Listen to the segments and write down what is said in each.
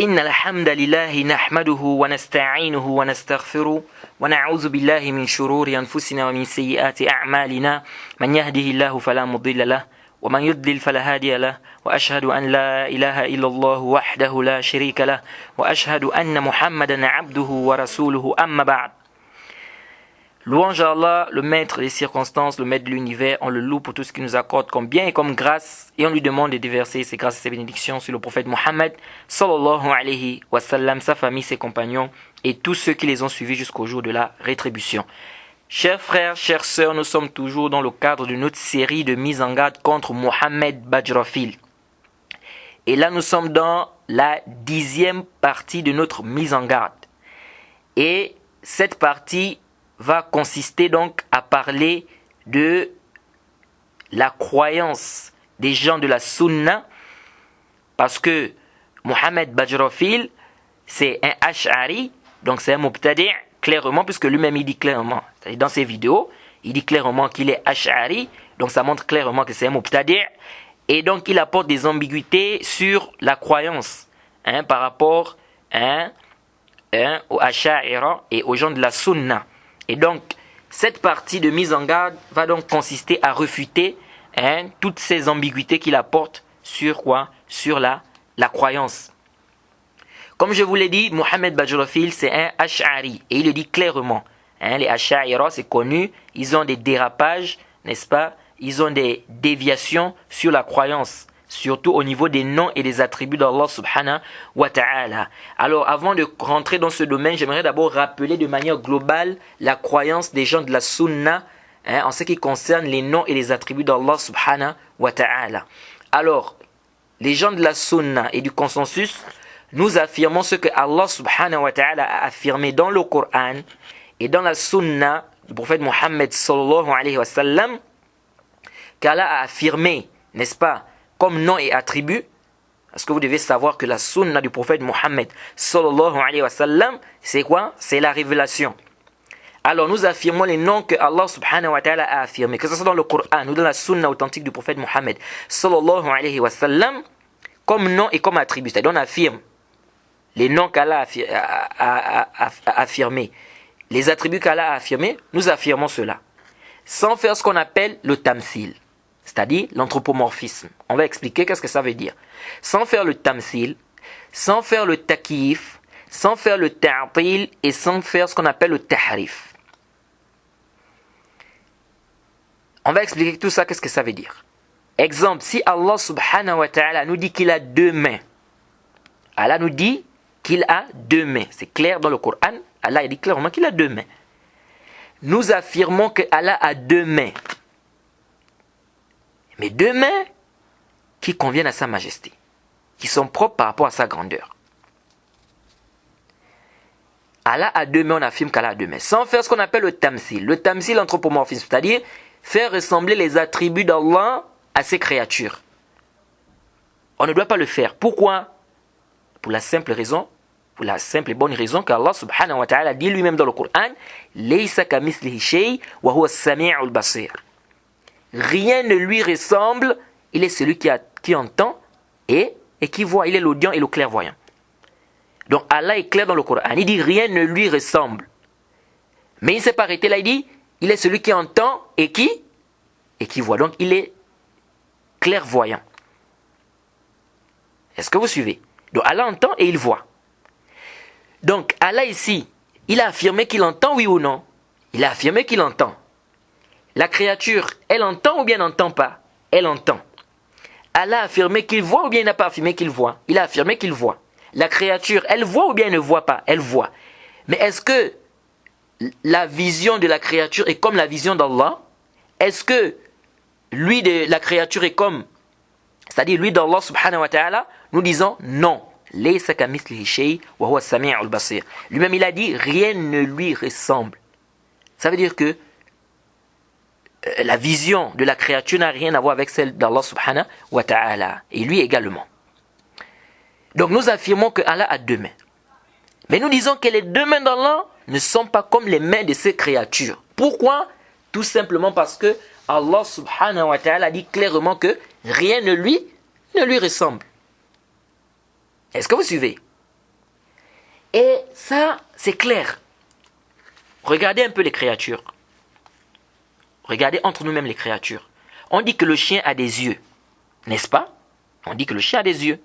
إن الحمد لله نحمده ونستعينه ونستغفره ونعوذ بالله من شرور أنفسنا ومن سيئات أعمالنا من يهده الله فلا مضل له ومن يضلل فلا هادي له وأشهد أن لا إله إلا الله وحده لا شريك له وأشهد أن محمدا عبده ورسوله أما بعد. Louange à Allah, le maître des circonstances, le maître de l'univers, on le loue pour tout ce qu'il nous accorde comme bien et comme grâce, et on lui demande de déverser ses grâces et ses bénédictions sur le prophète Mohammed, sallallahu alayhi wa sallam, sa famille, ses compagnons, et tous ceux qui les ont suivis jusqu'au jour de la rétribution. Chers frères, chères sœurs, nous sommes toujours dans le cadre de notre série de mise en garde contre Mohamed Bajrafil. Et là, nous sommes dans la 10e partie de notre mise en garde. Et cette partie va consister donc à parler de la croyance des gens de la Sunna, parce que Mohamed Bajrafil, c'est un Ash'ari, donc c'est un Mubtadi' clairement, puisque lui-même il dit clairement, dans ses vidéos, il dit clairement qu'il est Ash'ari, donc ça montre clairement que c'est un Mubtadi', et donc il apporte des ambiguïtés sur la croyance par rapport aux Ash'ari et aux gens de la Sunna. Et donc, cette partie de mise en garde va donc consister à refuter toutes ces ambiguïtés qu'il apporte sur quoi? Sur la croyance. Comme je vous l'ai dit, Mohamed Bajrafil, c'est un Ash'ari. Et il le dit clairement. Les Ash'ari, c'est connu, ils ont des dérapages, n'est-ce pas? Ils ont des déviations sur la croyance, surtout au niveau des noms et des attributs d'Allah subhanahu wa ta'ala. Alors, avant de rentrer dans ce domaine, j'aimerais d'abord rappeler de manière globale la croyance des gens de la Sunna en ce qui concerne les noms et les attributs d'Allah subhanahu wa ta'ala. Alors, les gens de la Sunna et du consensus, nous affirmons ce que Allah subhanahu wa ta'ala a affirmé dans le Coran et dans la Sunna du prophète Mohammed sallallahu alayhi wa sallam, qu'Allah a affirmé, n'est-ce pas, comme nom et attribut, parce que vous devez savoir que la sunna du prophète Mohammed sallallahu alayhi wa sallam, c'est quoi? C'est la révélation. Alors nous affirmons les noms que Allah subhanahu wa ta'ala a affirmés, que ce soit dans le Coran ou dans la sunna authentique du prophète Mohammed sallallahu alayhi wa sallam, comme nom et comme attribut. C'est-à-dire on affirme les noms qu'Allah a affirmés, les attributs qu'Allah a affirmés, nous affirmons cela, sans faire ce qu'on appelle le tamsil. C'est-à-dire l'anthropomorphisme. On va expliquer qu'est-ce que ça veut dire. Sans faire le tamsil, sans faire le takyif, sans faire le ta'til et sans faire ce qu'on appelle le tahrif. On va expliquer tout ça, qu'est-ce que ça veut dire. Exemple, si Allah subhanahu wa ta'ala nous dit qu'il a deux mains. Allah nous dit qu'il a deux mains. C'est clair dans le Coran. Allah dit clairement qu'il a deux mains. Nous affirmons que Allah a deux mains. Mais deux mains qui conviennent à sa majesté, qui sont propres par rapport à sa grandeur. Allah a deux mains, on affirme qu'Allah a deux mains, sans faire ce qu'on appelle le tamsil. Le tamsil, l'anthropomorphisme, c'est-à-dire faire ressembler les attributs d'Allah à ses créatures. On ne doit pas le faire. Pourquoi? Pour la simple raison, pour la simple et bonne raison qu'Allah subhanahu wa ta'ala dit lui-même dans le Coran, Laysa kamithlihi shay wa huwa as-sami'ul basir. Rien ne lui ressemble, il est celui qui entend et qui voit, il est l'audient et le clairvoyant. Donc Allah est clair dans le Coran, il dit rien ne lui ressemble. Mais il ne s'est pas arrêté là, il dit, il est celui qui entend et qui voit. Donc il est clairvoyant. Est-ce que vous suivez? Donc Allah entend et il voit. Donc Allah ici, il a affirmé qu'il entend, oui ou non? Il a affirmé qu'il entend. La créature, elle entend ou bien n'entend pas? Elle entend. Allah a affirmé qu'il voit ou bien il n'a pas affirmé qu'il voit? Il a affirmé qu'il voit. La créature, elle voit ou bien elle ne voit pas? Elle voit. Mais est-ce que la vision de la créature est comme la vision d'Allah? Est-ce que lui de la créature est comme, c'est-à-dire lui d'Allah subhanahu wa ta'ala? Nous disons non. Laysa kamithlihi shay wa huwa as-sami'ul basir. Lui-même il a dit rien ne lui ressemble. Ça veut dire que la vision de la créature n'a rien à voir avec celle d'Allah subhanahu wa ta'ala. Et lui également. Donc nous affirmons que Allah a deux mains. Mais nous disons que les deux mains d'Allah ne sont pas comme les mains de ses créatures. Pourquoi? Tout simplement parce que Allah subhanahu wa ta'ala dit clairement que rien ne lui ressemble. Est-ce que vous suivez? Et ça, c'est clair. Regardez un peu les créatures. Regardez entre nous-mêmes les créatures. On dit que le chien a des yeux. N'est-ce pas? On dit que le chien a des yeux.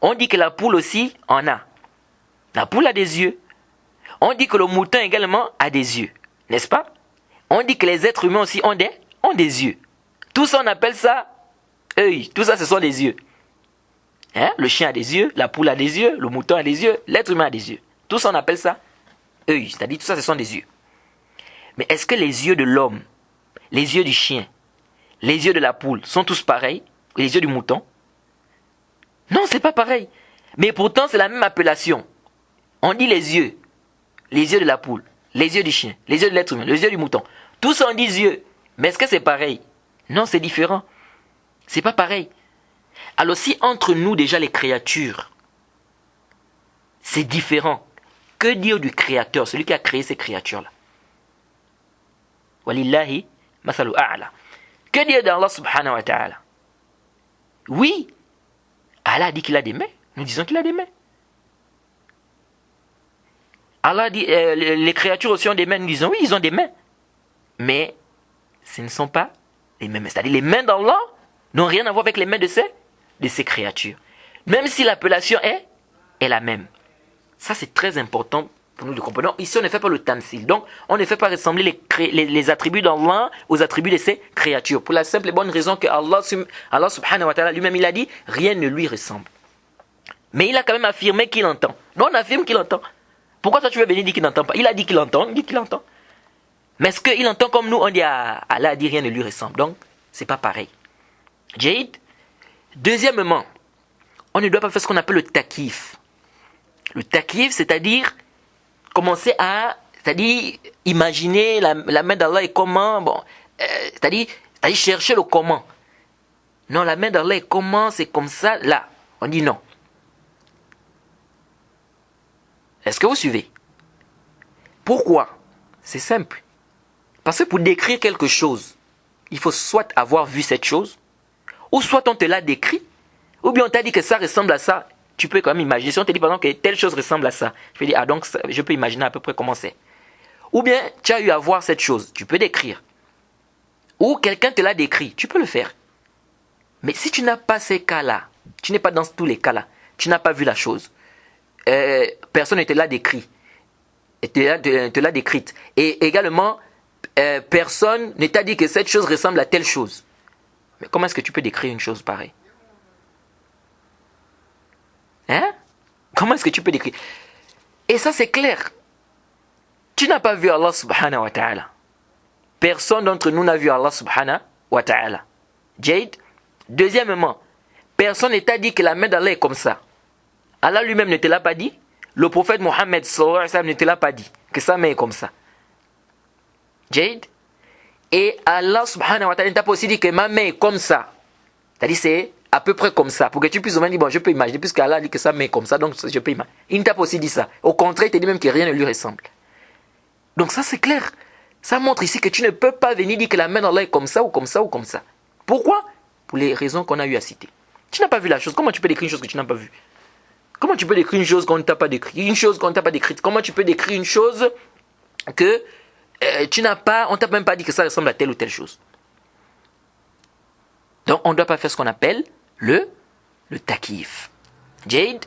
On dit que la poule aussi en a. La poule a des yeux. On dit que le mouton également a des yeux. N'est-ce pas? On dit que les êtres humains aussi ont des yeux. Tout ça, on appelle ça œil. Tout ça, ce sont des yeux. Hein? Le chien a des yeux, la poule a des yeux, le mouton a des yeux, l'être humain a des yeux. Tout ça, on appelle ça œil. C'est-à-dire, tout ça, ce sont des yeux. Mais est-ce que les yeux de l'homme, les yeux du chien, les yeux de la poule sont tous pareils? Les yeux du mouton? Non, c'est pas pareil. Mais pourtant, c'est la même appellation. On dit les yeux de la poule, les yeux du chien, les yeux de l'être humain, les yeux du mouton. Tous ça, on dit yeux. Mais est-ce que c'est pareil? Non, c'est différent. C'est pas pareil. Alors si entre nous déjà les créatures, c'est différent, que dire du créateur, celui qui a créé ces créatures-là? Walillahi masalu a'la. Que dire d'Allah subhanahu wa ta'ala? Oui, Allah a dit qu'il a des mains. Nous disons qu'il a des mains. Allah dit, les créatures aussi ont des mains. Nous disons oui, ils ont des mains. Mais ce ne sont pas les mêmes mains. C'est-à-dire les mains d'Allah n'ont rien à voir avec les mains de ces créatures. Même si l'appellation est la même. Ça, c'est très important pour nous de comprendre. Ici, on ne fait pas le tamsil. Donc, on ne fait pas ressembler les attributs d'Allah aux attributs de ses créatures. Pour la simple et bonne raison que Allah subhanahu wa ta'ala lui-même, il a dit, rien ne lui ressemble. Mais il a quand même affirmé qu'il entend. Nous, on affirme qu'il entend. Pourquoi toi, tu veux venir dire qu'il n'entend pas? Il a dit qu'il entend, il dit qu'il entend. Mais est-ce qu'il entend comme nous? On dit, Allah a dit, rien ne lui ressemble. Donc, c'est pas pareil. Jade. Deuxièmement, on ne doit pas faire ce qu'on appelle le takif. Le takif, c'est-à-dire commencer à imaginer la main d'Allah est comment, bon, c'est-à-dire chercher le comment. Non, la main d'Allah est comment, c'est comme ça, là. On dit non. Est-ce que vous suivez? Pourquoi? C'est simple. Parce que pour décrire quelque chose, il faut soit avoir vu cette chose, ou soit on te l'a décrit, ou bien on t'a dit que ça ressemble à ça. Tu peux quand même imaginer. Si on te dit par exemple que telle chose ressemble à ça, tu peux dire, ah donc je peux imaginer à peu près comment c'est. Ou bien tu as eu à voir cette chose, tu peux décrire. Ou quelqu'un te l'a décrit, tu peux le faire. Mais si tu n'as pas ces cas-là, tu n'es pas dans tous les cas-là, tu n'as pas vu la chose, personne ne te l'a décrit, te l'a décrite. Et également, personne ne t'a dit que cette chose ressemble à telle chose. Mais comment est-ce que tu peux décrire une chose pareille? Hein? Comment est-ce que tu peux décrire? Et ça, c'est clair. Tu n'as pas vu Allah subhanahu wa ta'ala. Personne d'entre nous n'a vu Allah subhanahu wa ta'ala. Jade. Deuxièmement, personne ne t'a dit que la main d'Allah est comme ça. Allah lui-même ne te l'a pas dit. Le prophète Mohammed sallallahu alayhi wa sallam ne te l'a pas dit que sa main est comme ça. Jade. Et Allah subhanahu wa ta'ala ne t'a pas aussi dit que ma main est comme ça. C'est-à-dire c'est à peu près comme ça. Pour que tu puisses au moins dire, bon, je peux imaginer, puisque Allah dit que sa main est comme ça, donc je peux imaginer. Il ne t'a pas aussi dit ça. Au contraire, il te dit même que rien ne lui ressemble. Donc ça, c'est clair. Ça montre ici que tu ne peux pas venir dire que la main d'Allah est comme ça, ou comme ça, ou comme ça. Pourquoi? Pour les raisons qu'on a eu à citer. Tu n'as pas vu la chose. Comment tu peux décrire une chose que tu n'as pas vue? Comment tu peux décrire une chose qu'on ne t'a pas décrite? Une chose qu'on ne t'a pas décrite. Comment tu peux décrire une chose que tu n'as pas, on ne t'a même pas dit que ça ressemble à telle ou telle chose? Donc, on ne doit pas faire ce qu'on appelle le takif. Jade.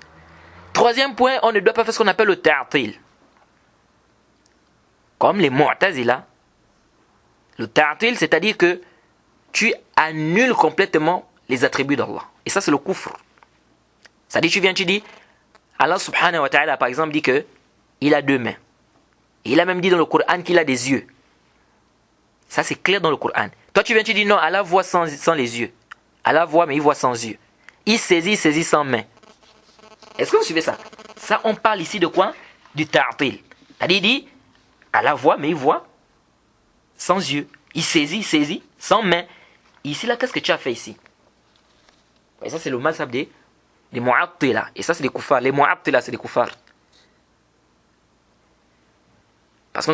Troisième point, on ne doit pas faire ce qu'on appelle le ta'til. Comme les mu'tazila. Le ta'til, c'est-à-dire que tu annules complètement les attributs d'Allah. Et ça, c'est le kufr. C'est-à-dire, tu dis, Allah subhanahu wa ta'ala, par exemple, dit que il a deux mains. Et il a même dit dans le Coran qu'il a des yeux. Ça, c'est clair dans le Coran. Toi, tu dis non, Allah voit sans les yeux. Allah voit, mais il voit sans yeux. Il saisit sans main. Est-ce que vous suivez ça? Ça, on parle ici de quoi? Du ta'til. C'est-à-dire, il dit, Allah voit, mais il voit sans yeux. Il saisit sans main. Ici, là, qu'est-ce que tu as fait ici? Et ça, c'est le mazhab des mu'attila. Et ça, c'est des koufars. Les mu'attila, c'est des koufars. Parce que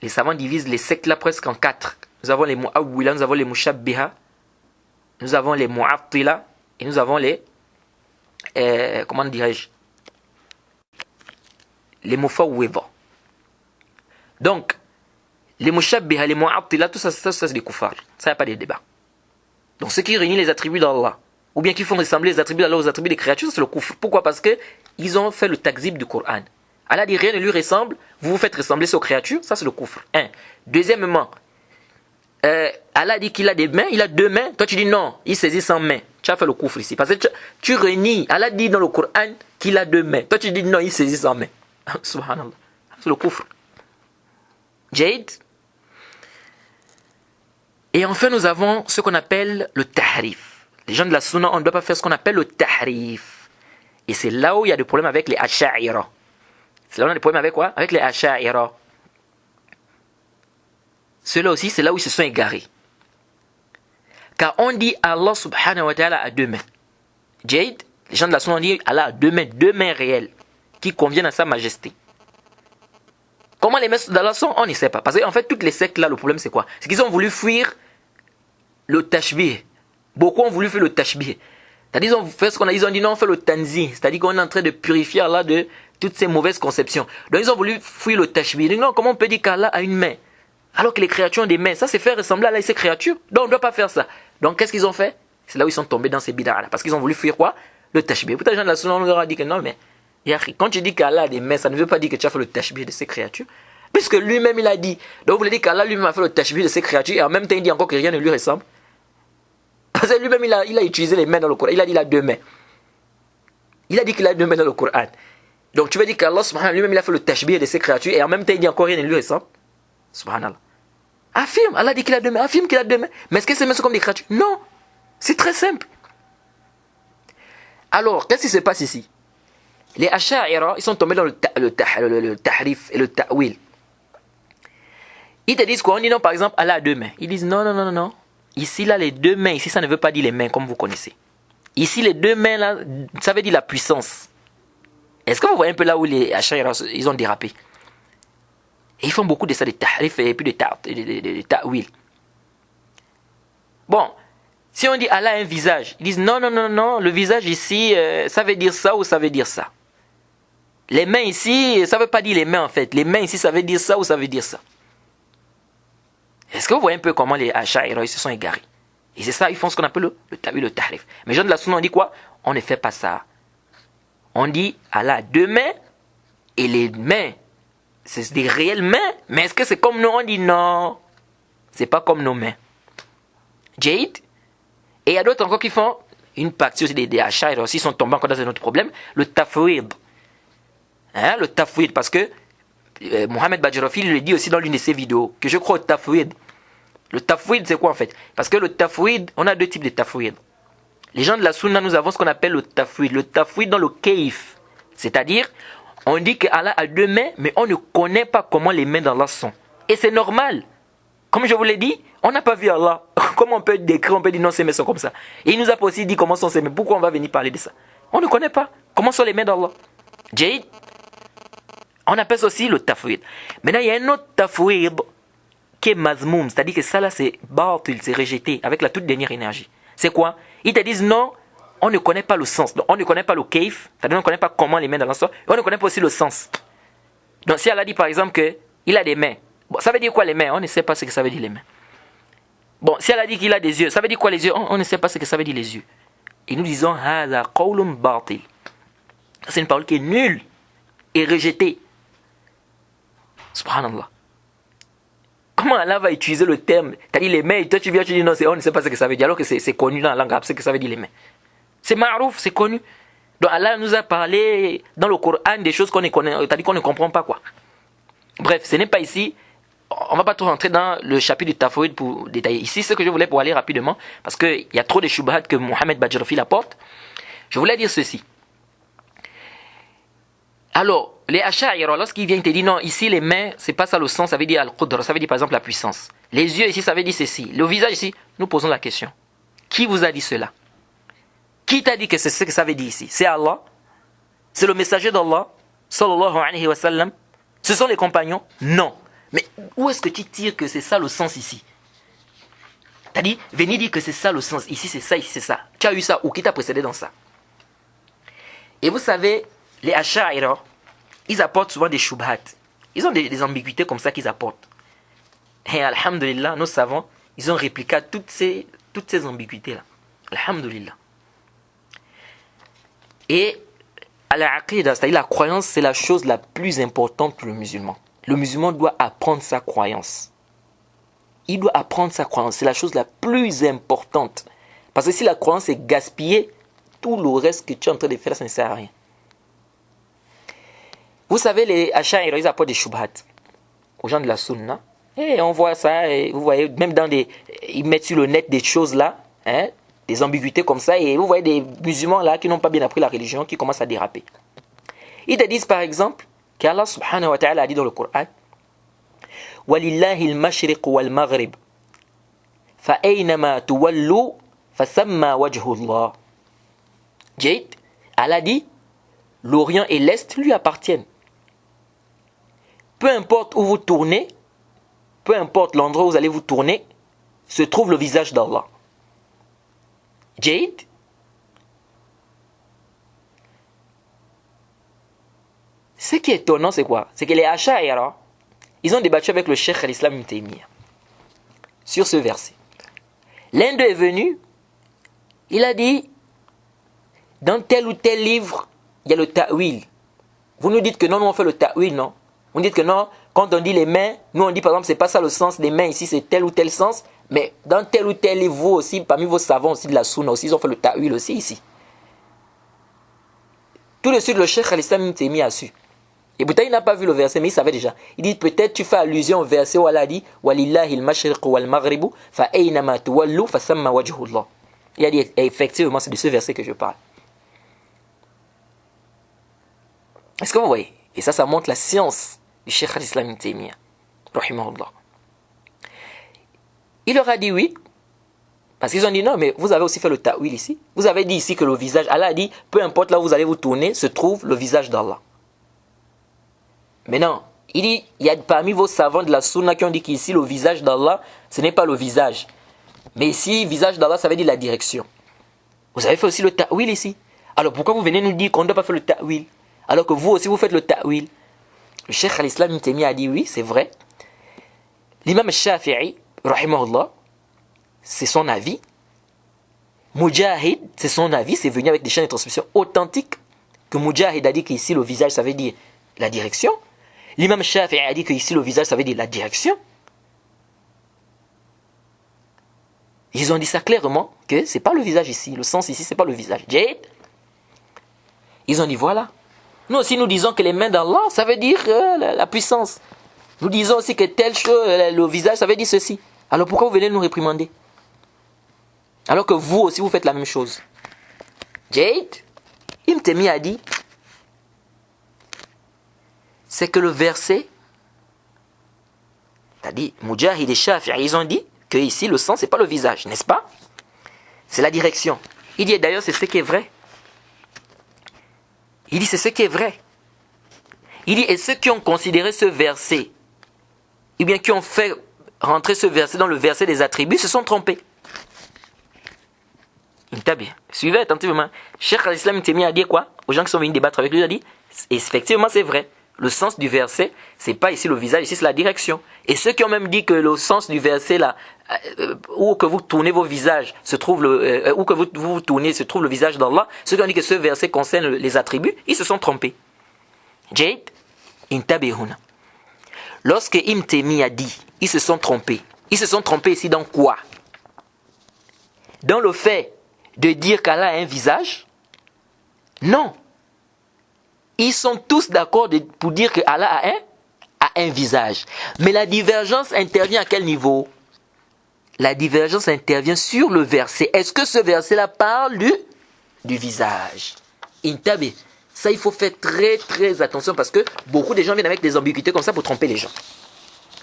les savants divisent les sectes là presque en quatre. Nous avons les mu'awwila, nous avons les mushabbiha, nous avons les mu'attila, et nous avons les, comment dirais-je, les mufawwida. Donc, les mushabbiha, les mu'attila, tout ça c'est des kuffars. Ça, il n'y a pas de débat. Donc, ceux qui réunissent les attributs d'Allah, ou bien qui font ressembler les attributs d'Allah aux attributs des créatures, c'est le kufr. Pourquoi? Parce qu'ils ont fait le takzib du Coran. Allah dit rien ne lui ressemble, vous vous faites ressembler aux créatures, ça c'est le kufr. Un. Deuxièmement, Allah dit qu'il a des mains, il a deux mains, toi tu dis non, il saisit sans main. Tu as fait le kufr ici. Parce que tu réunis, Allah dit dans le Coran qu'il a deux mains, toi tu dis non, il saisit sans main. Subhanallah. C'est le kufr. Jade. Et enfin nous avons ce qu'on appelle le tahrif. Les gens de la sunna, on ne doit pas faire ce qu'on appelle le tahrif. Et c'est là où il y a des problèmes avec les asha'ira. C'est là où on a des problèmes avec quoi? Avec les asha'ira. Ceux-là aussi, c'est là où ils se sont égarés. Car on dit Allah subhanahu wa ta'ala a deux mains. Jade, les gens de la sunna ont dit Allah a deux mains réelles, qui conviennent à sa majesté. Comment les mains d'Allah sont? On ne sait pas. Parce qu'en fait, toutes les sectes là, le problème c'est quoi? C'est qu'ils ont voulu fuir le tashbih. Beaucoup ont voulu faire le tashbih. C'est-à-dire, ils ont fait ce qu'on a dit, ils ont dit non, on fait le tanzi. C'est-à-dire qu'on est en train de purifier Allah de toutes ces mauvaises conceptions. Donc ils ont voulu fuir le tashbih. Ils disent non, comment on peut dire qu'Allah a une main alors que les créatures ont des mains? Ça, c'est faire ressembler à Allah et ses créatures. Donc on ne doit pas faire ça. Donc qu'est-ce qu'ils ont fait? C'est là où ils sont tombés dans ces bid'ah là. Parce qu'ils ont voulu fuir quoi? Le tashbih. Pourtant, les gens de la sunna, on leur a dit que non, mais quand tu dis qu'Allah a des mains, ça ne veut pas dire que tu as fait le tashbih de ses créatures. Puisque lui-même il a dit. Donc vous voulez dire qu'Allah lui-même a fait le tashbih de ses créatures et en même temps il dit encore que rien ne lui ressemble. Parce que lui-même il a utilisé les mains dans le Coran. Il a dit qu'il a deux mains. Il a dit qu'il a deux mains dans le Coran. Donc tu veux dire qu'Allah subhanahu lui-même il a fait le tashbih de ses créatures et en même temps il dit encore rien ne lui ressemble. Subhanallah. Affirme, Allah dit qu'il a deux mains. Affirme qu'il a deux mains. Mais est-ce que ces mains sont comme des créatures? Non. C'est très simple. Alors, qu'est-ce qui se passe ici? Les asha'ira, ils sont tombés dans le tahrif et le ta'wil. Ils te disent quoi? On dit non, par exemple, Allah a deux mains. Ils disent non, non, non, non, non. Ici, là, les deux mains, ici, ça ne veut pas dire les mains comme vous connaissez. Ici, les deux mains, là, ça veut dire la puissance. Est-ce que vous voyez un peu là où les asha'ira, ils ont dérapé? Et ils font beaucoup de ça, de tahrif et puis de ta'wil. Bon, si on dit Allah a un visage, ils disent non, non, non, non, le visage ici, ça veut dire ça ou ça veut dire ça. Les mains ici, ça ne veut pas dire les mains en fait. Les mains ici, ça veut dire ça ou ça veut dire ça. Est-ce que vous voyez un peu comment les asha'ira se sont égarés? Et c'est ça, ils font ce qu'on appelle le ta'wil, le tahrif. Mais les gens de la sunna, on dit quoi? On ne fait pas ça. On dit Allah a deux mains et les mains, c'est des réelles mains. Mais est-ce que c'est comme nous? On dit non. C'est pas comme nos mains. Jade. Et il y a d'autres encore qui font une partie aussi des asha'ira aussi, sont tombés encore dans un autre problème, le tafwid. Hein, le tafwid, parce que Mohamed Badjarafi le dit aussi dans l'une de ses vidéos, que je crois au tafwid. Le tafwid, c'est quoi en fait? Parce que le tafwid, on a deux types de tafwid. Les gens de la sunna, nous avons ce qu'on appelle le tafwid. Le tafwid dans le kayf. C'est-à-dire, on dit que Allah a deux mains, mais on ne connaît pas comment les mains d'Allah sont. Et c'est normal. Comme je vous l'ai dit, on n'a pas vu Allah. Comment on peut décrire, on peut dire non, ses mains sont comme ça. Et il nous a pas aussi dit comment sont ses mains. Pourquoi on va venir parler de ça? On ne connaît pas. Comment sont les mains d'Allah? Jade. On appelle ça aussi le tafwid. Maintenant, il y a un autre tafwid qui est mazmoum. C'est-à-dire que ça là, c'est batil, c'est rejeté avec la toute dernière énergie. C'est quoi? Ils te disent non, on ne connaît pas le sens. Donc, on ne connaît pas le kayf. C'est-à-dire on ne connaît pas comment les mains d'Allah sont. Et on ne connaît pas aussi le sens. Donc, si Allah dit par exemple qu'il a des mains. Bon, ça veut dire quoi les mains? On ne sait pas ce que ça veut dire les mains. Bon, si elle a dit qu'il a des yeux, ça veut dire quoi les yeux? On ne sait pas ce que ça veut dire les yeux. Et nous disons, hadha qawlun batil. C'est une parole qui est nulle et rejetée. Subhanallah. Comment Allah va utiliser le terme? T'as dit les mains, et toi tu viens, tu dis non, on ne sait pas ce que ça veut dire, alors que c'est connu dans la langue arabe, ce que ça veut dire les mains. C'est ma'rouf, c'est connu. Donc Allah nous a parlé dans le Coran des choses qu'on ne comprend pas quoi. Bref, ce n'est pas ici. On ne va pas trop rentrer dans le chapitre du tafwid pour détailler. Ici, ce que je voulais pour aller rapidement, parce qu'il y a trop de shubhat que Mohamed Badjarafi apporte, je voulais dire ceci. Alors, les asha'ira, lorsqu'ils viennent te dire non, ici les mains, c'est pas ça le sens, ça veut dire al-qudra, ça veut dire par exemple la puissance. Les yeux ici, ça veut dire ceci. Le visage ici, nous posons la question. Qui vous a dit cela? Qui t'a dit que c'est ce que ça veut dire ici? C'est Allah? C'est le messager d'Allah? Sallallahu alayhi wa sallam? Ce sont les compagnons? Non. Mais où est-ce que tu tires que c'est ça le sens ici? T'as dit, venez dire que c'est ça le sens. Ici c'est ça, ici c'est ça. Tu as eu ça ou qui t'a précédé dans ça? Et vous savez, les asha'ira, ils apportent souvent des shubhat. Ils ont des ambiguïtés comme ça qu'ils apportent. Et alhamdulillah, nos savants, ils ont répliqué toutes ces ambiguïtés-là. Alhamdulillah. Et al-aqidah, c'est-à-dire la croyance, c'est la chose la plus importante pour le musulman. Le musulman doit apprendre sa croyance. Il doit apprendre sa croyance. C'est la chose la plus importante. Parce que si la croyance est gaspillée, tout le reste que tu es en train de faire, ça ne sert à rien. Vous savez, les Ash'ari, ils apportent des shubhat aux gens de la sunna. Et on voit ça, et vous voyez, même ils mettent sur le net des choses là, hein, des ambiguïtés comme ça, et vous voyez des musulmans là qui n'ont pas bien appris la religion, qui commencent à déraper. Ils te disent par exemple qu'Allah subhanahu wa ta'ala a dit dans le Coran وَلِلَّهِ الْمَشْرِقُ وَالْمَغْرِبُ فَأَيْنَمَا تُوَلُّوا فَثَمَّ وَجْهُ اللَّهِ. Jade, Allah dit, l'Orient et l'Est lui appartiennent. Peu importe où vous tournez, peu importe l'endroit où vous allez vous tourner, se trouve le visage d'Allah. Jade, ce qui est étonnant, c'est quoi? C'est que les Ash'ari, ils ont débattu avec le Cheikh al-Islam Ibn Taymiyyah sur ce verset. L'un d'eux est venu, il a dit, dans tel ou tel livre, il y a le ta'wil. Vous nous dites que non, nous on fait le ta'wil, non? Vous dites que non, quand on dit les mains, nous on dit par exemple, c'est pas ça le sens des mains ici, c'est tel ou tel sens. Mais dans tel ou tel livre, vous aussi, parmi vos savants aussi de la sunna aussi, ils ont fait le ta'wil aussi ici. Tout de suite, le Cheikh al-Islam Ibn Taymiyyah a su. Et peut-être il n'a pas vu le verset, mais il savait déjà. Il dit peut-être tu fais allusion au verset où Allah dit Walillahi al-mashriq wal-maghribu fa aynama tuwallu fa thamma wajhullah. Il a dit effectivement, c'est de ce verset que je parle. Est-ce que vous voyez? Et ça montre la science du Cheikh al-Islam Ibn Taymiyyah, rahimahullah. Il leur a dit oui, parce qu'ils ont dit non, mais vous avez aussi fait le ta'wil ici. Vous avez dit ici que le visage, Allah a dit, peu importe là où vous allez vous tourner, se trouve le visage d'Allah. Mais non, il dit, il y a parmi vos savants de la sunna qui ont dit qu'ici le visage d'Allah, ce n'est pas le visage. Mais ici, visage d'Allah, ça veut dire la direction. Vous avez fait aussi le ta'wil ici. Alors pourquoi vous venez nous dire qu'on ne doit pas faire le ta'wil? Alors que vous aussi vous faites le ta'wil. Le Cheikh al-Islam Ibn Taymiyyah a dit oui, c'est vrai. L'imam Shafi'i, rahimahullah, c'est son avis. Mujahid, c'est son avis, c'est venu avec des chaînes de transmission authentiques. Que Mujahid a dit qu'ici le visage, ça veut dire la direction. L'imam Shafi'i a dit qu'ici le visage, ça veut dire la direction. Ils ont dit ça clairement, que c'est pas le visage ici, le sens ici, c'est pas le visage. Jade. Ils ont dit voilà. Nous aussi, nous disons que les mains d'Allah, ça veut dire la puissance. Nous disons aussi que telle chose, le visage, ça veut dire ceci. Alors pourquoi vous venez nous réprimander? Alors que vous aussi, vous faites la même chose. Jade, Ibn Taymiyyah a dit, c'est que le verset, c'est-à-dire Mujahid et Shafi'i, ils ont dit que ici, le sens, c'est pas le visage, n'est-ce pas? C'est la direction. Il dit d'ailleurs, c'est ce qui est vrai. Il dit, c'est ce qui est vrai. Il dit, et ceux qui ont considéré ce verset, ou bien qui ont fait rentrer ce verset dans le verset des attributs, se sont trompés. Suivez attentivement. Cheikh al-Islam Ibn Taymiyyah a dit quoi? Aux gens qui sont venus débattre avec lui, il a dit, effectivement, c'est vrai. Le sens du verset, c'est pas ici le visage, ici c'est la direction. Et ceux qui ont même dit que le sens du verset là, où que vous tournez vos visages, se trouve où que vous tournez, se trouve le visage d'Allah, ceux qui ont dit que ce verset concerne les attributs, ils se sont trompés. Jade, intabihuna. Lorsque Ibn Taymiyyah a dit, ils se sont trompés ici dans quoi? Dans le fait de dire qu'Allah a un visage? Non. Ils sont tous d'accord pour dire que Allah a un visage. Mais la divergence intervient à quel niveau? La divergence intervient sur le verset. Est-ce que ce verset-là parle du visage? Intabi. Ça, il faut faire très très attention parce que beaucoup de gens viennent avec des ambiguïtés comme ça pour tromper les gens.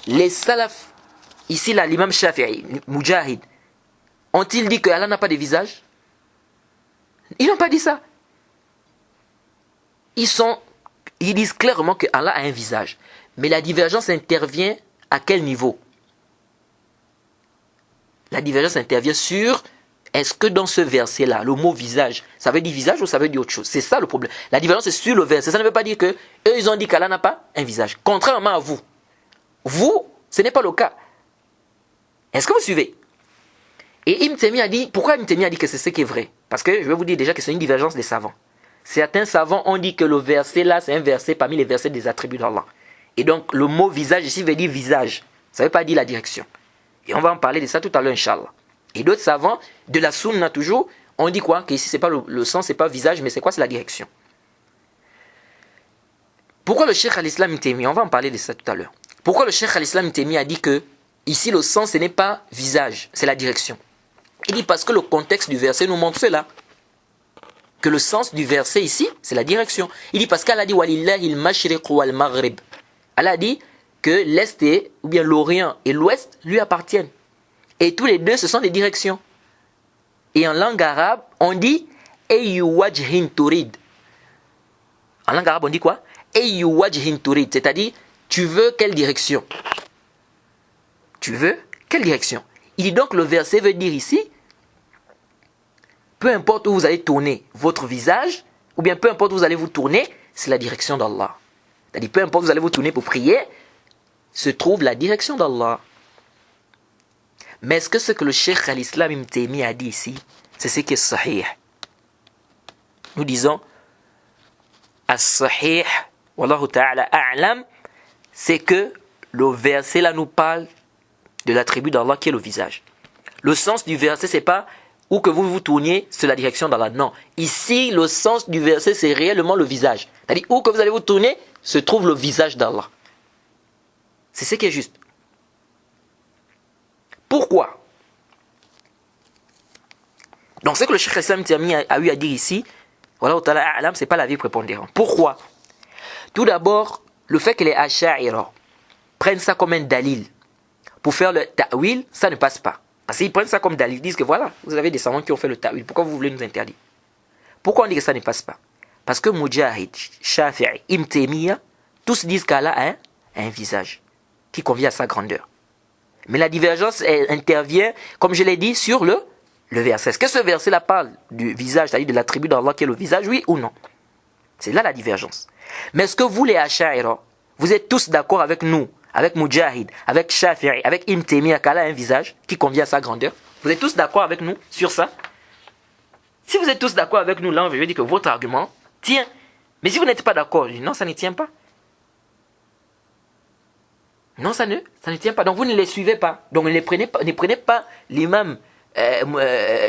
Les salafs, ici là, l'imam Shafi'i, Mujahid, ont-ils dit que Allah n'a pas de visage? Ils n'ont pas dit ça. Ils disent clairement que Allah a un visage. Mais la divergence intervient à quel niveau? La divergence intervient sur est-ce que dans ce verset-là, le mot visage, ça veut dire visage ou ça veut dire autre chose? C'est ça le problème. La différence est sur le verset. Ça ne veut pas dire que eux, ils ont dit qu'Allah n'a pas un visage. Contrairement à vous. Vous, ce n'est pas le cas. Est-ce que vous suivez? Et Ibn Taymiyyah a dit, pourquoi Ibn Taymiyyah a dit que c'est ce qui est vrai? Parce que je vais vous dire déjà que c'est une divergence des savants. Certains savants ont dit que le verset là, c'est un verset parmi les versets des attributs d'Allah. Et donc, le mot visage ici veut dire visage. Ça ne veut pas dire la direction. Et on va en parler de ça tout à l'heure, Inch'Allah. Et d'autres savants, de la sunna toujours, ont dit quoi? Que ici, c'est pas le sens, c'est pas visage, mais c'est quoi? C'est la direction. Pourquoi le Cheikh al-Islam Ibn Taymiyyah, on va en parler de ça tout à l'heure. Pourquoi le Cheikh al-Islam Ibn Taymiyyah a dit que ici, le sens, ce n'est pas visage, c'est la direction? Il dit parce que le contexte du verset nous montre cela. Que le sens du verset ici, c'est la direction. Il dit parce qu'Allah dit Walillahi al-mashriq wal-maghrib. Allah dit que l'Est ou bien l'Orient et l'Ouest lui appartiennent. Et tous les deux, ce sont des directions. Et en langue arabe, on dit Ayyu wajhin turid. En langue arabe, on dit quoi? Ayyu wajhin turid. C'est-à-dire, tu veux quelle direction? Tu veux quelle direction? Il dit donc le verset veut dire ici, peu importe où vous allez tourner votre visage, ou bien peu importe où vous allez vous tourner, c'est la direction d'Allah. C'est-à-dire, peu importe où vous allez vous tourner pour prier, se trouve la direction d'Allah. Mais est-ce que ce que le Cheikh al-Islam Ibn Taymiyyah a dit ici, c'est ce qui est sahih? Nous disons, as-sahih, wallahu ta'ala a'lam, c'est que le verset là nous parle de l'attribut d'Allah qui est le visage. Le sens du verset, c'est pas où que vous vous tourniez, c'est la direction d'Allah. Non. Ici, le sens du verset, c'est réellement le visage. C'est-à-dire, où que vous allez vous tourner, se trouve le visage d'Allah. C'est ce qui est juste. Pourquoi? Donc, ce que le Cheikh al-Islam a eu à dire ici, voilà, c'est pas la vie prépondérante. Pourquoi? Tout d'abord, le fait que les Asha'ira prennent ça comme un dalil pour faire le ta'wil, ça ne passe pas. Parce qu'ils prennent ça comme dalil, ils disent que voilà, vous avez des savants qui ont fait le ta'wil, pourquoi vous voulez nous interdire? Pourquoi on dit que ça ne passe pas? Parce que Mujahid, Shafi'i, Ibn Taymiyyah, tous disent qu'Allah a un visage qui convient à sa grandeur. Mais la divergence intervient, comme je l'ai dit, sur le verset. Est-ce que ce verset-là parle du visage, c'est-à-dire de l'attribut d'Allah qui est le visage, oui ou non? C'est là la divergence. Mais est-ce que vous, les Asha'ira, vous êtes tous d'accord avec nous, avec Mujahid, avec Shafi'i, avec Ibn Taymiyyah, qu'Allah a un visage qui convient à sa grandeur? Vous êtes tous d'accord avec nous sur ça? Si vous êtes tous d'accord avec nous, là, on veut dire que votre argument tient. Mais si vous n'êtes pas d'accord, non, ça ne tient pas. Non, ça ne tient pas. Donc vous ne les suivez pas. Donc ne prenez pas l'imam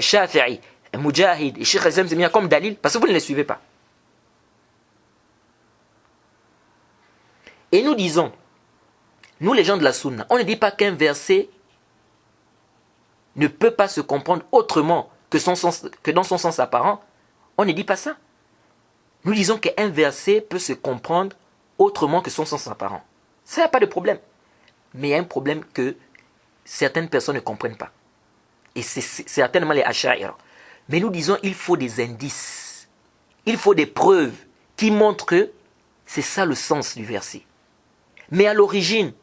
Shafi'i, Mujahid et Cheikh al-Islam Taymiyyah comme dalil, parce que vous ne les suivez pas. Et nous disons, nous les gens de la Sunna, on ne dit pas qu'un verset ne peut pas se comprendre autrement que dans son sens apparent. On ne dit pas ça. Nous disons qu'un verset peut se comprendre autrement que son sens apparent. Ça n'a pas de problème. Mais il y a un problème que certaines personnes ne comprennent pas. Et c'est certainement les Asha'ira. Mais nous disons il faut des indices. Il faut des preuves qui montrent que c'est ça le sens du verset. Mais à l'origine,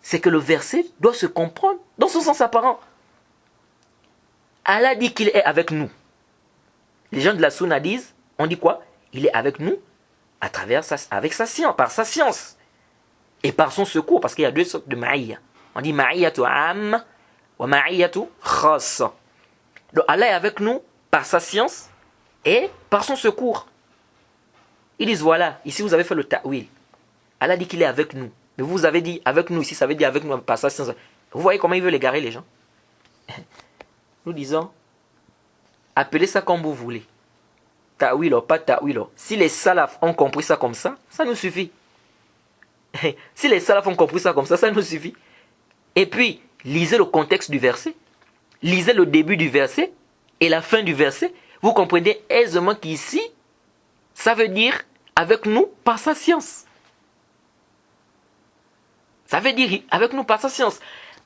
c'est que le verset doit se comprendre dans son sens apparent. Allah dit qu'il est avec nous. Les gens de la Sunna disent, on dit quoi? Il est avec nous à travers avec sa science, par sa science. Et par son secours, parce qu'il y a deux sortes de ma'iyya. On dit ma'iyyatu am wa ma'iyyatu khassa. Donc Allah est avec nous par sa science et par son secours. Ils disent voilà, ici vous avez fait le ta'wil. Allah dit qu'il est avec nous. Mais vous avez dit avec nous, ici ça veut dire avec nous par sa science. Vous voyez comment il veut égarer les gens? Nous disons, appelez ça comme vous voulez. Ta'wil ou pas ta'wil. Si les salafs ont compris ça comme ça nous suffit. Si les salafs ont compris ça comme ça nous suffit. Et puis, lisez le contexte du verset. Lisez le début du verset et la fin du verset. Vous comprenez aisément qu'ici, ça veut dire avec nous par sa science. Ça veut dire avec nous par sa science.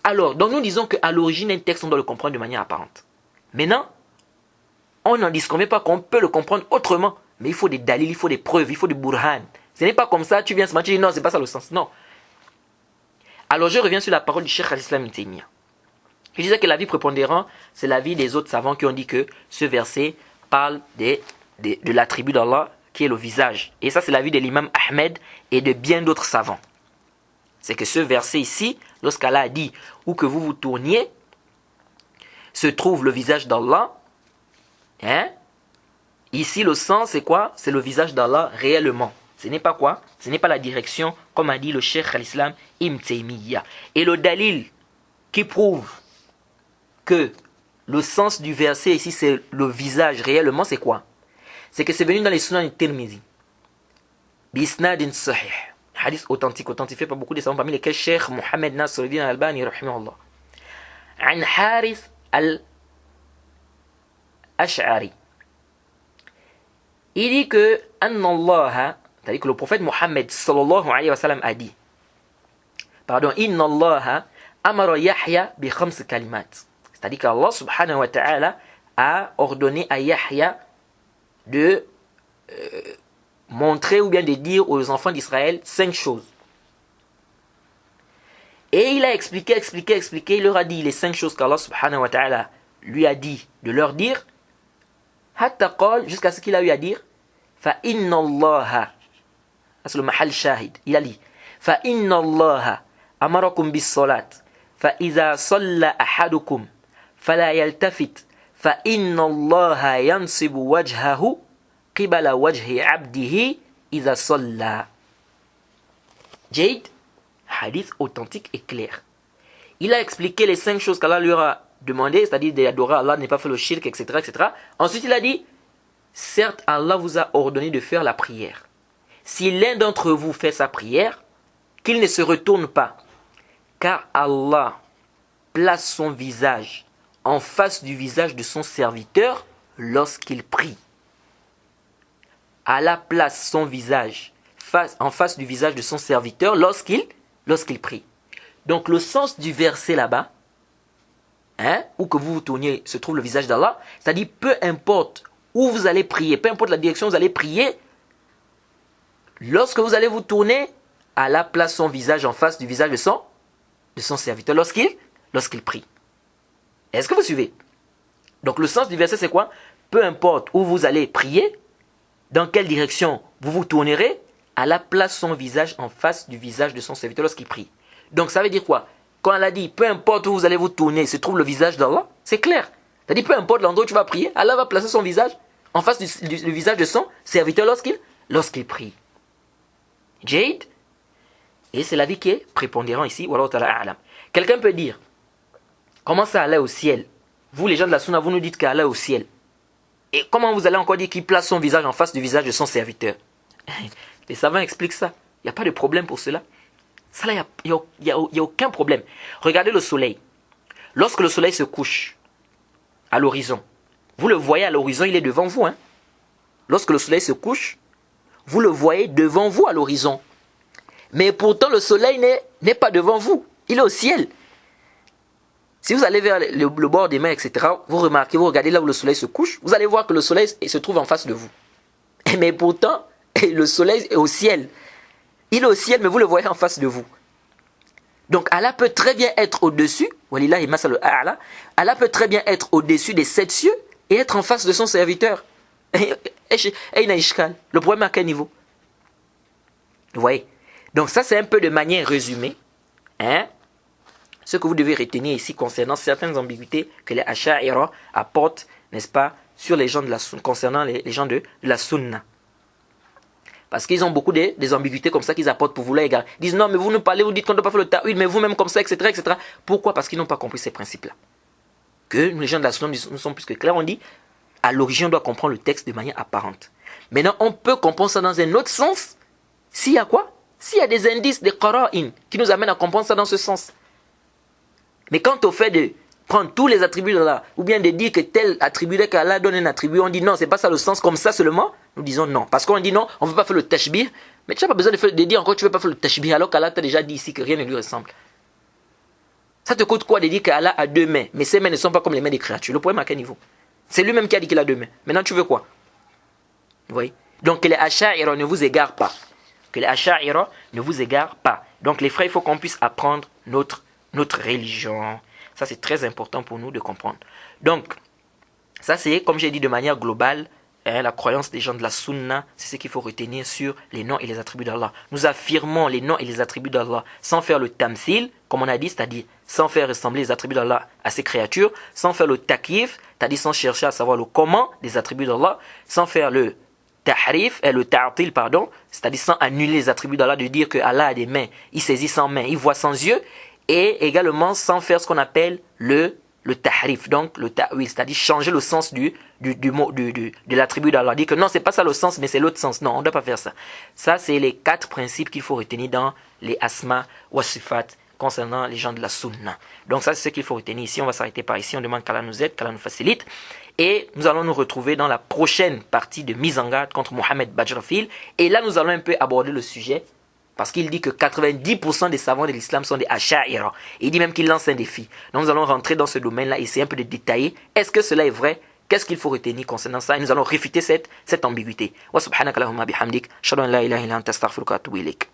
Alors, donc nous disons qu'à l'origine, un texte, on doit le comprendre de manière apparente. Maintenant, on n'en disconvient pas qu'on peut le comprendre autrement. Mais il faut des dalils, il faut des preuves, il faut des burhan. Ce n'est pas comme ça, tu viens ce matin, tu dis non, c'est pas ça le sens. Non. Alors je reviens sur la parole du Cheikh al-Islam Ibn Taymiyyah. Je disais que l'avis prépondérant, c'est l'avis des autres savants qui ont dit que ce verset parle de l'attribut d'Allah qui est le visage. Et ça, c'est l'avis de l'imam Ahmed et de bien d'autres savants. C'est que ce verset ici, lorsqu'Allah a dit « où que vous vous tourniez », se trouve le visage d'Allah. Ici, le sens, c'est quoi? C'est le visage d'Allah réellement. Ce n'est pas quoi? Ce n'est pas la direction, comme a dit le Cheikh al-Islam Ibn Taymiyyah. Et le dalil qui prouve que le sens du verset ici, c'est le visage réellement, c'est quoi? C'est que c'est venu dans les Sunan al-Tirmidhi. Bisnadin sahih. Hadith authentique, authentifié par beaucoup de savants, parmi lesquels Cheikh Mohammed Nasruddin al-Albani, rahimahullah. An Harith al-Ash'ari. Il dit que Anna, c'est-à-dire que le prophète Mohammed sallallahu alayhi wa sallam a dit, pardon, Inna Allah amara Yahya bi khams kalimat. C'est-à-dire qu'Allah subhanahu wa ta'ala a ordonné à Yahya de montrer ou bien de dire aux enfants d'Israël 5 choses. Et il a expliqué, il leur a dit les 5 choses qu'Allah subhanahu wa ta'ala lui a dit de leur dire, hatta qal, jusqu'à ce qu'il a eu à dire, fa inna Allah, c'est le mahal shahid, il a dit, fa inna Allah amarakum bis salat, fa iza salla ahadukum, fala yaltafit, fa inna Allah yansibu wajhahu, qibala wajhi abdihi, iza salla. Jade, hadith authentique et clair. Il a expliqué les 5 choses qu'Allah lui a demandé, c'est-à-dire d'adorer Allah, de ne pas faire le shirk, etc., etc. Ensuite, il a dit, certes, Allah vous a ordonné de faire la prière. Si l'un d'entre vous fait sa prière, qu'il ne se retourne pas, car Allah place son visage en face du visage de son serviteur lorsqu'il prie. Allah place son visage en face du visage de son serviteur lorsqu'il prie. Donc le sens du verset là-bas, où que vous vous tourniez, se trouve le visage d'Allah, c'est-à-dire peu importe où vous allez prier, peu importe la direction où vous allez prier, lorsque vous allez vous tourner, Allah place son visage en face du visage de son serviteur lorsqu'il prie. Est-ce que vous suivez? Donc le sens du verset c'est quoi? Peu importe où vous allez prier, dans quelle direction vous vous tournerez, Allah place son visage en face du visage de son serviteur lorsqu'il prie. Donc ça veut dire quoi? Quand Allah dit, peu importe où vous allez vous tourner, se trouve le visage d'Allah, c'est clair. C'est-à-dire, peu importe l'endroit où tu vas prier, Allah va placer son visage en face du visage de son serviteur lorsqu'il prie. Jade, et c'est l'avis qui est prépondérant ici, wallahu ta'ala a'lam. Quelqu'un peut dire, comment ça Allah est au ciel? Vous, les gens de la Sunna, vous nous dites qu'Allah est au ciel. Et comment vous allez encore dire qu'il place son visage en face du visage de son serviteur? Les savants expliquent ça. Il n'y a pas de problème pour cela. Ça là, il n'y a aucun problème. Regardez le soleil. Lorsque le soleil se couche à l'horizon, vous le voyez à l'horizon, il est devant vous. Lorsque le soleil se couche, vous le voyez devant vous à l'horizon. Mais pourtant, le soleil n'est pas devant vous. Il est au ciel. Si vous allez vers le bord des mers, etc., vous remarquez, vous regardez là où le soleil se couche, vous allez voir que le soleil se trouve en face de vous. Mais pourtant, le soleil est au ciel. Il est au ciel, mais vous le voyez en face de vous. Donc Allah peut très bien être au-dessus, Allah peut très bien être au-dessus des 7 cieux et être en face de son serviteur. Le problème à quel niveau? Vous voyez? Donc ça c'est un peu de manière résumée. Ce que vous devez retenir ici concernant certaines ambiguïtés que les Asha'ira apportent, n'est-ce pas, sur les gens de la Sunna, concernant les gens de la Sunna. Parce qu'ils ont beaucoup des ambiguïtés comme ça qu'ils apportent pour vous là, égarer. Ils disent non, mais vous nous parlez, vous dites qu'on ne doit pas faire le ta'wil, mais vous-même comme ça, etc., etc. Pourquoi? Parce qu'ils n'ont pas compris ces principes-là. Que nous, les gens de la Sunna, nous sommes plus que clairs. On dit, à l'origine, on doit comprendre le texte de manière apparente. Maintenant, on peut comprendre ça dans un autre sens. S'il y a quoi? S'il y a des indices, des qara'in, qui nous amènent à comprendre ça dans ce sens. Mais quand on fait de prendre tous les attributs d'Allah, ou bien de dire que tel attribut, dès qu'Allah donne un attribut, on dit non, c'est pas ça le sens, comme ça seulement, nous disons non. Parce qu'on dit non, on ne veut pas faire le tashbih, mais tu n'as pas besoin de dire encore que tu ne veux pas faire le tashbih, alors qu'Allah t'a déjà dit ici que rien ne lui ressemble. Ça te coûte quoi de dire qu'Allah a 2 mains, mais ses mains ne sont pas comme les mains des créatures? Le problème à quel niveau? C'est lui-même qui a dit qu'il a 2 mains. Maintenant tu veux quoi? Vous voyez? Donc que les Asha'ira ne vous égarent pas. Que les Asha'ira ne vous égarent pas. Donc les frères, il faut qu'on puisse apprendre notre religion. Ça, c'est très important pour nous de comprendre. Donc, ça, c'est, comme j'ai dit de manière globale, la croyance des gens de la Sunna, c'est ce qu'il faut retenir sur les noms et les attributs d'Allah. Nous affirmons les noms et les attributs d'Allah sans faire le tamthil, comme on a dit, c'est-à-dire sans faire ressembler les attributs d'Allah à ses créatures, sans faire le takyif, c'est-à-dire sans chercher à savoir le comment des attributs d'Allah, sans faire le tahrif et le ta'til, pardon, c'est-à-dire sans annuler les attributs d'Allah, de dire que Allah a des mains, il saisit sans main, il voit sans yeux, et également sans faire ce qu'on appelle le tahrif, donc le ta'wil, c'est-à-dire changer le sens de l'attribut d'Allah. Dire que non, c'est pas ça le sens, mais c'est l'autre sens. Non, on ne doit pas faire ça. Ça, c'est les 4 principes qu'il faut retenir dans les asma wa sifat concernant les gens de la sunna. Donc ça, c'est ce qu'il faut retenir ici. On va s'arrêter par ici. On demande qu'Allah nous aide, qu'Allah nous facilite. Et nous allons nous retrouver dans la prochaine partie de mise en garde contre Mohamed Bajrafil. Et là, nous allons un peu aborder le sujet. Parce qu'il dit que 90% des savants de l'islam sont des asha'ira. Il dit même qu'il lance un défi. Donc nous allons rentrer dans ce domaine-là et essayer un peu de détailler. Est-ce que cela est vrai? Qu'est-ce qu'il faut retenir concernant ça? Et nous allons réfuter cette ambiguïté. Wa subhanaka Allahumma bihamdik. Shadu an la ilaha illa anta astaghfiruka wa atubu ilayk.